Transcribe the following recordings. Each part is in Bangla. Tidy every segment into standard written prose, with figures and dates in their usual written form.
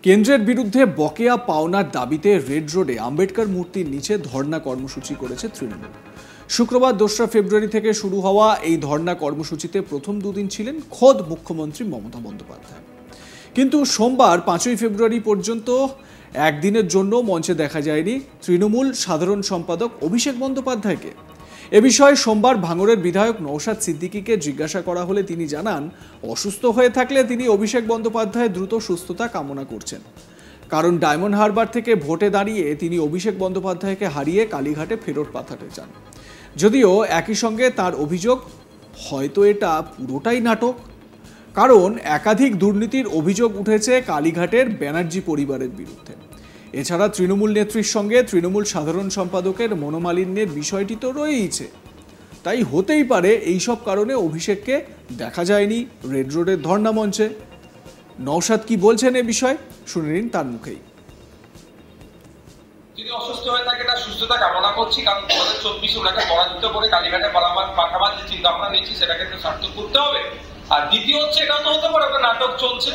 কেন্দ্রের বিরুদ্ধে বকেয়া পাওনার দাবিতে রেড রোডে আম্বেদকর মূর্তির নিচে ধর্ণা কর্মসূচি করেছে তৃণমূল। শুক্রবার ২রা ফেব্রুয়ারি থেকে শুরু হওয়া এই ধর্ণা কর্মসূচিতে প্রথম দুদিন ছিলেন খোদ মুখ্যমন্ত্রী মমতা বন্দ্যোপাধ্যায়, কিন্তু সোমবার ৫ই ফেব্রুয়ারি পর্যন্ত একদিনের জন্য মঞ্চে দেখা যায়নি তৃণমূল সাধারণ সম্পাদক অভিষেক বন্দ্যোপাধ্যায়কে। এ বিষয়ে সোমবার ভাঙড়ের বিধায়ক নওশাদ সিদ্দিকীকে জিজ্ঞাসা করা হলে তিনি জানান, অসুস্থ হয়ে থাকলে তিনি অভিষেক বন্দ্যোপাধ্যায়ের দ্রুত সুস্থতা কামনা করছেন, কারণ ডায়মন্ড হারবার থেকে ভোটে দাঁড়িয়ে তিনি অভিষেক বন্দ্যোপাধ্যায়কে হারিয়ে কালীঘাটে ফেরত পাঠাতে চান। যদিও একই সঙ্গে তার অভিযোগ, হয়তো এটা পুরোটাই নাটক, কারণ একাধিক দুর্নীতির অভিযোগ উঠেছে কালীঘাটের ব্যানার্জি পরিবারের বিরুদ্ধে। এছাড়া তৃণমূল নেত্রীর সঙ্গে তৃণমূল সাধারণ সম্পাদকের মনোমালিন্যের বিষয়টি তো রয়েইছে। তাই হতেই পারে এইসব কারণে অভিষেককে দেখা যায়নি রেড রোডের ধর্ণা মঞ্চে। নওশাদ কি বলছেন এ বিষয়ে শুনে নিন তার মুখেই। যদি অসুস্থ হয়ে থাকে তার সুস্থতা কামনা করছি, কারণ 2024 ওনাকে পরাজিত করে কালীঘাটে পাঠাবার যে চিন্তা ভাবনা নিচ্ছি সেটাকে তো সার্থক করতে হবে। আর দ্বিতীয় হচ্ছে, এটাও তো হতে পারে একটা নাটক চলছে,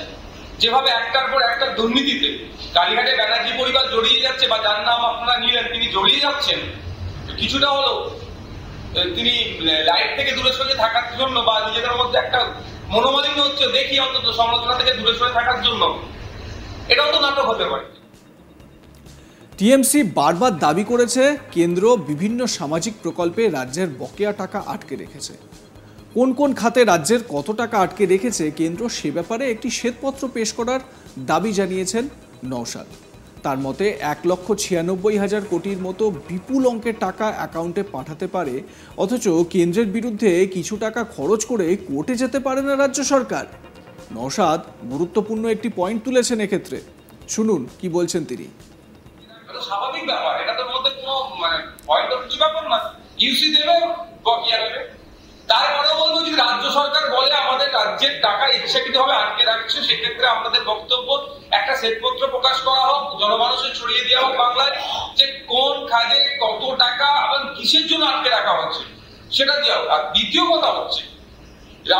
যেভাবে একটার পর একটা দুর্নীতিতে কালীঘাটে ব্যানার্জি পরিবার জড়িয়ে যাচ্ছে, বা যার নাম আপনারা নিলেন তিনি জড়িয়ে যাচ্ছেন, কিছুটা হলো তিনি লাইট থেকে দূরে সরে থাকার জন্য বা নিজেদের মধ্যে একটা মনোমালিন্য হচ্ছে, দেখি অন্তত সমালোচনা থেকে দূরে সরে থাকার জন্য, এটাও তো নাটক হতে পারে। টিএমসি বারবার দাবি করেছে কেন্দ্র বিভিন্ন সামাজিক প্রকল্পে রাজ্যের বকেয়া টাকা আটকে রেখেছে। কোন কোন খাতে রাজ্যের কত টাকা আটকে রেখেছে কেন্দ্র, সে ব্যাপারে একটি শ্বেতপত্র পেশ করার দাবি জানিয়েছেন নওশাদ। তার মতে 1,96,000 কোটির মতো বিপুল অঙ্কের টাকা অ্যাকাউন্টে পাঠাতে পারে, অথচ কেন্দ্রের বিরুদ্ধে কিছু টাকা খরচ করে কোর্টে যেতে পারে না রাজ্য সরকার। নওশাদ গুরুত্বপূর্ণ একটি পয়েন্ট তুলেছেন এক্ষেত্রে, শুনুন কি বলছেন তিনি। স্বাভাবিক ব্যাপার, এটা তো মধ্যে কোনো পয়েন্ট অফ কিছু ব্যাপার না, ইউসি দেবে বকেয়া দেবে। তারপরে বলবো, যদি রাজ্য সরকার বলে আমাদের রাজ্যের টাকা ইচ্ছাকৃতভাবে আটকে রাখছে, সেক্ষেত্রে আমাদের বক্তব্য একটা শ্বেতপত্র প্রকাশ করা হোক, জনমানুষে ছড়িয়ে দেওয়া হোক বাংলায়, যে কোন কাজে কত টাকা এবং কিসের জন্য আটকে রাখা হচ্ছে সেটা দেওয়া হোক। আর দ্বিতীয় কথা হচ্ছে,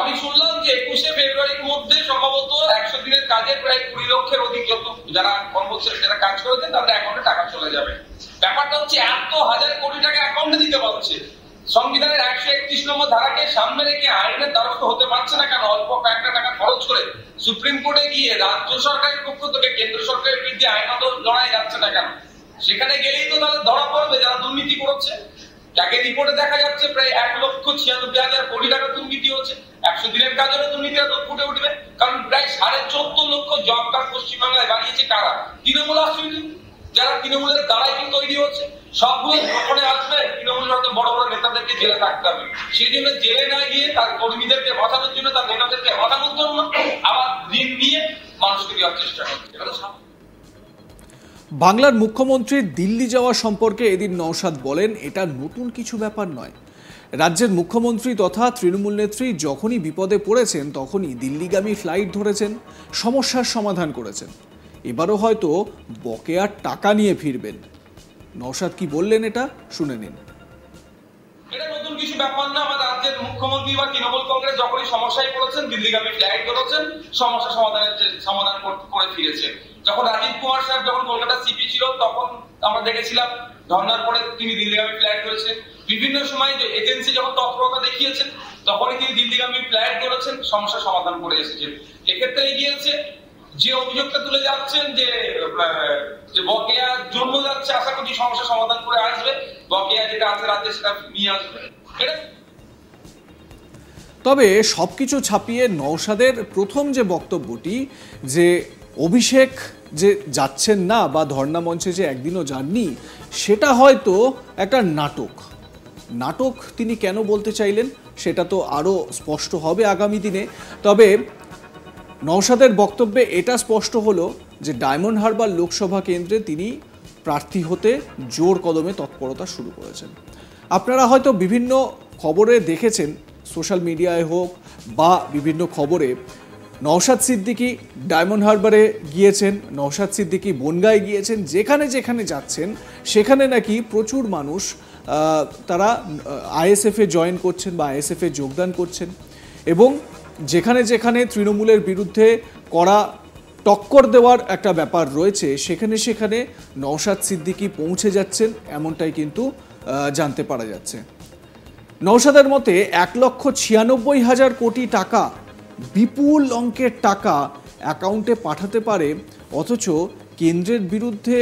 আমি শুনলাম যে 21শে ফেব্রুয়ারির মধ্যে সম্ভবত 100 দিনের কাজে প্রায় 20 লক্ষের অধিক যারা কর্মচারী যারা কাজ করেছেন তাদের অ্যাকাউন্টে টাকা চলে যাবে। ব্যাপারটা হচ্ছে, এত হাজার কোটি টাকা অ্যাকাউন্টে দিতে পারছে, সংবিধানের 131 নম্বর ধারাকে সামনে রেখে আইনের দ্বারস্থ হতে পারছে না কেন? অল্প কয়েকটা টাকা খরচ করে সুপ্রিম কোর্টে গিয়ে রাজ্য সরকারের পক্ষ থেকে কেন্দ্র সরকারের বিরুদ্ধে আইনত লড়াই যাচ্ছে না কেন? সেখানে গেলেই তো তাহলে ধরা পড়বে যারা দুর্নীতি করেছে। যাকে রিপোর্টে দেখা যাচ্ছে প্রায় 1,96,000 কোটি টাকা দুর্নীতি হচ্ছে, 100 দিনের কাজেরও দুর্নীতি ফুটে উঠবে। কারণ প্রায় 14.5 লক্ষ জব কার্ড পশ্চিমবাংলায় বানিয়েছে কারা? তৃণমূল আসলে, যারা তৃণমূলের দ্বারাই কিন্তু তৈরি হচ্ছে। সবগুলো যখন আসবে তৃণমূলের হয়তো বড় বড় নেতাদেরকে জেলে থাকতে হবে, সেই জন্য জেলে না গিয়ে তার কর্মীদেরকে বাঁচানোর জন্য, তার নেতাদেরকে বাঁচানোর জন্য আবার ঋণ নিয়ে মানুষকে দেওয়ার চেষ্টা করছে। বাংলার মুখ্যমন্ত্রীর দিল্লি যাওয়া সম্পর্কে এদিন নওশাদ বলেন, এটা নতুন কিছু ব্যাপার নয়। রাজ্যের মুখ্যমন্ত্রী তথা তৃণমূল নেত্রী যখনই বিপদে পড়েছেন তখনই দিল্লিগামী ফ্লাইট ধরেছেন, সমস্যার সমাধান করেছেন। এবারও হয়তো বকেয়ার টাকা নিয়ে ফিরবেন। নওশাদ কি বললেন এটা শুনে নিন। এটা নতুন কিছু ব্যাপার না। আমাদের রাজ্যের মুখ্যমন্ত্রী বা তৃণমূল কংগ্রেস যখনই সমস্যায় পড়েছেন, দিল্লিগামী ফ্লাইট ধরেছেন, সমস্যা সমাধান করে ফিরেছেন। যখন রাজীব কুমার সাহেব যখন কলকাতা সিপি ছিল, তখন আমরা দেখেছিলাম ধর্নার পরে তিনি দিল্লিগামী ফ্লাইট ধরেছেন। বিভিন্ন সময় এজেন্সি যখন তৎপরতা দেখিয়েছেন, তখনই তিনি দিল্লিগামী ফ্লাইট ধরেছেন, সমস্যা সমাধান করে এসেছেন। এক্ষেত্রে এগিয়েছে যে অভিযোগটা তুলে যাচ্ছেন যে বকেয়া জন্ম যাচ্ছে, আশা করছি সমস্যা সমাধান করে আসবে, বকেয়া যেটা আছে রাজ্যে সেটা নিয়ে আসবে। তবে সবকিছু ছাপিয়ে নওশাদের প্রথম যে বক্তব্যটি, যে অভিষেক যে যাচ্ছেন না বা ধর্ণা মঞ্চে যে একদিনও যাননি, সেটা হয়তো একটা নাটক তিনি কেন বলতে চাইলেন সেটা তো আরও স্পষ্ট হবে আগামী দিনে। তবে নওশাদের বক্তব্যে এটা স্পষ্ট হলো যে ডায়মন্ড হারবার লোকসভা কেন্দ্রে তিনি প্রার্থী হতে জোর কদমে তৎপরতা শুরু করেছেন। আপনারা হয়তো বিভিন্ন খবরে দেখেছেন, সোশ্যাল মিডিয়ায় হোক বা বিভিন্ন খবরে, নওশাদ সিদ্দিকী ডায়মন্ড হারবারে গিয়েছেন, নওশাদ সিদ্দিকী বনগাঁয় গিয়েছেন। যেখানে যেখানে যাচ্ছেন সেখানে নাকি প্রচুর মানুষ তারা আইএসএফে জয়েন করছেন বা আইএসএফে যোগদান করছেন, এবং যেখানে যেখানে তৃণমূলের বিরুদ্ধে কড়া টক্কর দেওয়ার একটা ব্যাপার রয়েছে, সেখানে সেখানে নওশাদ সিদ্দিকী পৌঁছে যাচ্ছেন, এমনটাই কিন্তু জানতে পারা যাচ্ছে। নওশাদের মতে 1,96,000 কোটি টাকা, বিপুল অঙ্কের টাকা অ্যাকাউন্টে পাঠাতে পারে, অথচ কেন্দ্রের বিরুদ্ধে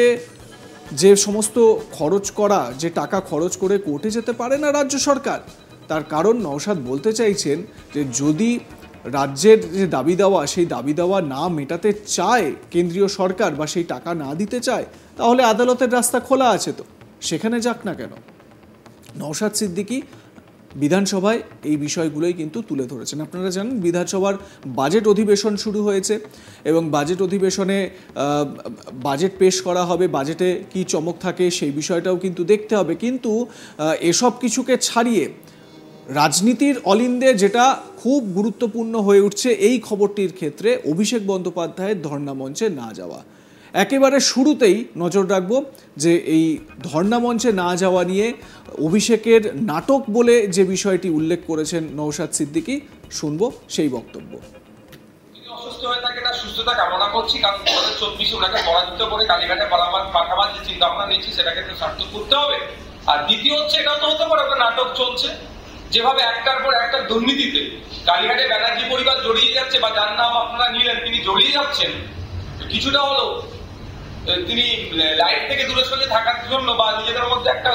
যে সমস্ত খরচ করা, যে টাকা খরচ করে কোর্টে যেতে পারে না রাজ্য সরকার। তার কারণ নওশাদ বলতে চাইছেন যে যদি রাজ্যের যে দাবি দেওয়া, সেই দাবি দেওয়া না মেটাতে চায় কেন্দ্রীয় সরকার বা সেই টাকা না দিতে চায়, তাহলে আদালতের রাস্তা খোলা আছে, তো সেখানে যাক না কেন। নওশাদ সিদ্দিকী বিধানসভায় এই বিষয়গুলোই কিন্তু তুলে ধরেছেন। আপনারা জানেন বিধানসভার বাজেট অধিবেশন শুরু হয়েছে এবং বাজেট অধিবেশনে বাজেট পেশ করা হবে, বাজেটে কি চমক থাকে সেই বিষয়টাও কিন্তু দেখতে হবে। কিন্তু এসব কিছুকে ছাড়িয়ে রাজনীতির অলিন্দে যেটা খুব গুরুত্বপূর্ণ হয়ে উঠছে এই খবরটির ক্ষেত্রে, অভিষেক বন্দ্যোপাধ্যায়ের ধর্ণা মঞ্চে না যাওয়া। একেবারে শুরুতেই নজর রাখবো যে এই ধর্ণা মঞ্চে না যাওয়া নিয়ে অভিষেকের নাটক বলে যে বিষয়টি উল্লেখ করেছেন নওশাদ সিদ্দিকী, শুনবো সেই বক্তব্য। অসুস্থ হয়ে থাকে, এটা সুস্থতা কামনা করছি, কারণ 2024 ওনাকে পরাজিত করে কালীঘাটে পাঠাবার যে চিন্তা ভাবনা নিচ্ছি সেটাকে তো সার্থক করতে হবে। আর দ্বিতীয় হচ্ছে, এটা তো হতে পারে একটা নাটক চলছে, যেভাবে একটার পর একটা দুর্নীতিতে কালীঘাটে ব্যানার্জি পরিবার জড়িয়ে যাচ্ছে, বা যার নাম আপনারা নিলেন তিনি জড়িয়ে যাচ্ছেন, কিছুটা হলো তিনি লাইট থেকে দূরে সরে থাকার জন্য বা নিজেদের মধ্যে একটা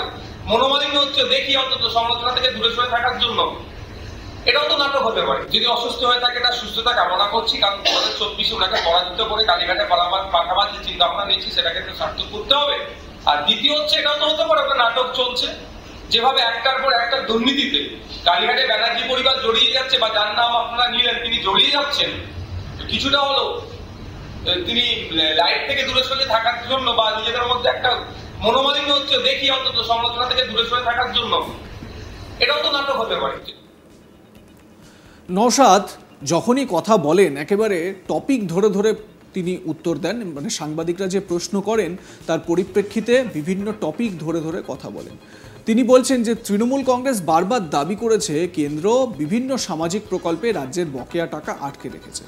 মনোমালিন্য হচ্ছে, দেখি অন্তত সমালোচনা থেকে দূরে সরে থাকার জন্য, এটাও তো নাটক হতে পারে। যদি অসুস্থ হয়ে থাকে, এটা সুস্থতা কামনা করছি, কারণ 2024 ওনাকে পরাজিত করে কালীঘাটে পাঠাবার যে চিন্তা ভাবনা নিচ্ছি সেটাকে তো সার্থক করতে হবে। আর দ্বিতীয় হচ্ছে, এটাও তো হতে পারে একটা নাটক চলছে, যেভাবে একটার পর একটা দুর্নীতিতে কালীঘাটে ব্যানার্জি পরিবার জড়িয়ে যাচ্ছে, বা যার নাম আপনারা নিলেন তিনি জড়িয়ে যাচ্ছেন, কিছুটা হলো তিনি লাইট থেকে দূরে সরে থাকার জন্য বা নিজেদের মধ্যে একটা মনোমালিন্য হচ্ছে, দেখি অন্তত সমালোচনা থেকে দূরে সরে থাকার জন্য, এটাও তো নাটক হতে পারে। নওশাদ যখনই কথা বলেন একেবারে টপিক ধরে ধরে তিনি উত্তর দেন, মানে সাংবাদিকরা যে প্রশ্ন করেন তার পরিপ্রেক্ষিতে বিভিন্ন টপিক ধরে ধরে কথা বলেন। তিনি বলছেন যে তৃণমূল কংগ্রেস বারবার দাবি করেছে কেন্দ্র বিভিন্ন সামাজিক প্রকল্পে রাজ্যের বকেয়া টাকা আটকে রেখেছে।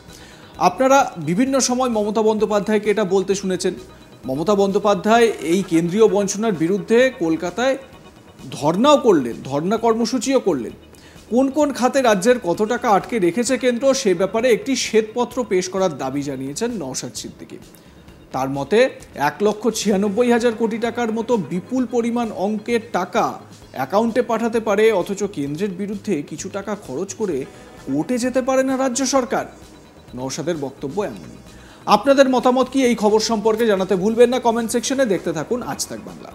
আপনারা বিভিন্ন সময় মমতা বন্দ্যোপাধ্যায়কে এটা বলতে শুনেছেন। মমতা বন্দ্যোপাধ্যায় এই কেন্দ্রীয় বঞ্চনার বিরুদ্ধে কলকাতায় ধর্নাও করলেন, ধর্না কর্মসূচিও করলেন। কোন কোন খাতে রাজ্যের কত টাকা আটকে রেখেছে কেন্দ্র, সে ব্যাপারে একটি শ্বেতপত্র পেশ করার দাবি জানিয়েছেন নওশাদ সিদ্দিকী। তার মতে 1,96,000 কোটি টাকার মতো বিপুল পরিমাণ অঙ্কের টাকা অ্যাকাউন্টে পাঠাতে পারে, অথচ কেন্দ্রের বিরুদ্ধে কিছু টাকা খরচ করে কোর্টে যেতে পারে না রাজ্য সরকার। নওশাদের বক্তব্য এমনই। আপনাদের মতামত কি এই খবর সম্পর্কে জানাতে ভুলবেন না কমেন্ট সেকশনে। দেখতে থাকুন আজ তাক বাংলা।